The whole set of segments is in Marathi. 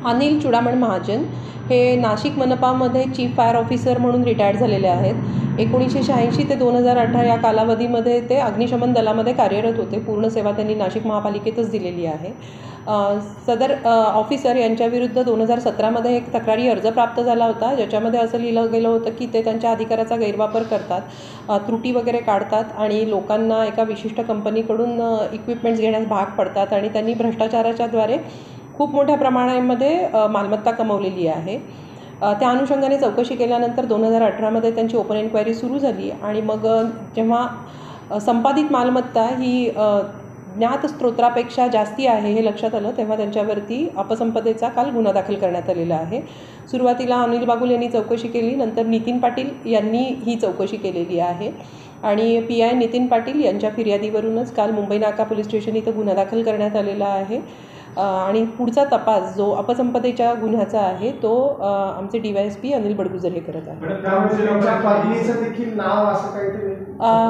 अनिल चुडामण महाजन हे नाशिक मनपामध्ये चीफ फायर ऑफिसर म्हणून रिटायर्ड झालेले आहेत. 1986 ते 2018 या कालावधीमध्ये ते अग्निशमन दलामध्ये कार्यरत होते. पूर्ण सेवा त्यांनी नाशिक महापालिकेतच दिलेली आहे. सदर ऑफिसर यांच्याविरुद्ध 2017मध्ये एक तक्रारी अर्ज प्राप्त झाला होता, ज्याच्यामध्ये असं लिहिलं गेलं होतं की ते त्यांच्या अधिकाराचा गैरवापर करतात, त्रुटी वगैरे काढतात आणि लोकांना एका विशिष्ट कंपनीकडून इक्विपमेंट्स घेण्यास भाग पडतात आणि त्यांनी भ्रष्टाचाराच्याद्वारे खूप मोठ्या प्रमाणामध्ये मालमत्ता कमवलेली आहे. त्या अनुषंगाने चौकशी केल्यानंतर 2018मध्ये त्यांची ओपन एन्क्वायरी सुरू झाली आणि मग जेव्हा संपादित मालमत्ता ही ज्ञात स्त्रोत्रापेक्षा जास्ती आहे हे लक्षात आलं, तेव्हा त्यांच्यावरती अपसंपदेचा काल गुन्हा दाखल करण्यात आलेला आहे. सुरुवातीला अनिल बागुल यांनी चौकशी केली, नंतर नितीन पाटील यांनी ही चौकशी केलेली आहे आणि PI नितीन पाटील यांच्या फिर्यादीवरूनच काल मुंबई नाका पोलीस स्टेशन इथं गुन्हा दाखल करण्यात आलेला आहे. आणि पुढचा तपास जो अपसंपदेच्या गुन्ह्याचा आहे तो आमचे DYSP अनिल बडगुजर हे करत आहेत.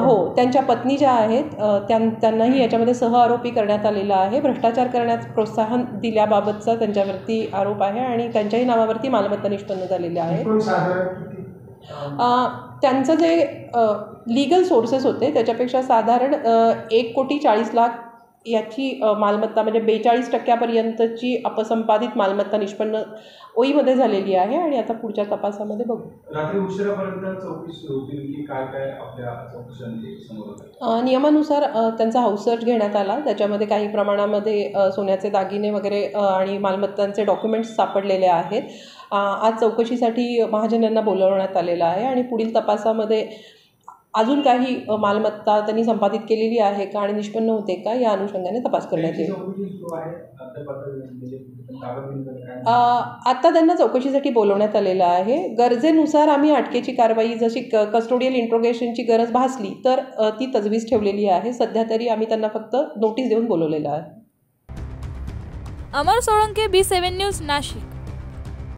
हो, त्यांच्या पत्नी ज्या आहेत त्यांनाही याच्यामध्ये सहआरोपी करण्यात आलेला आहे. भ्रष्टाचार करण्यास प्रोत्साहन दिल्याबाबतचा त्यांच्यावरती आरोप आहे आणि त्यांच्याही नावावरती मालमत्ता निष्पन्न झालेली आहे. त्यांचं जे लीगल सोर्सेस होते त्याच्यापेक्षा साधारण 1,40,00,000 याची मालमत्ता म्हणजे 42% अपसंपादित मालमत्ता निष्पन्न ओईमध्ये झालेली आहे आणि आता पुढच्या तपासामध्ये बघू. रात्री उशिरापर्यंत चौकशी सुरू होती की काय काय आपल्या चौकशीमध्ये समोर आलं? नियमानुसार त्यांचा हाऊस सर्च घेण्यात आला, त्याच्यामध्ये काही प्रमाणामध्ये सोन्याचे दागिने वगैरे आणि मालमत्तांचे डॉक्युमेंट्स सापडलेले आहेत. आज चौकशीसाठी महाजन यांना बोलवण्यात आलेलं आहे आणि पुढील तपासामध्ये अजून काही मालमत्ता त्यांनी संपादित केलेली आहे का आणि निष्पन्न होते का या अनुषंगाने तपास करण्यात येईल. आत्ता त्यांना चौकशीसाठी बोलवण्यात आलेलं आहे. गरजेनुसार आम्ही अटकेची कारवाई जशी कस्टोडियल इंट्रोगेशनची गरज भासली तर ती तजवीज ठेवलेली आहे. सध्या तरी आम्ही त्यांना फक्त नोटीस देऊन बोलवलेलं आहे. अमर सोळंके, B7 न्यूज, नाशिक.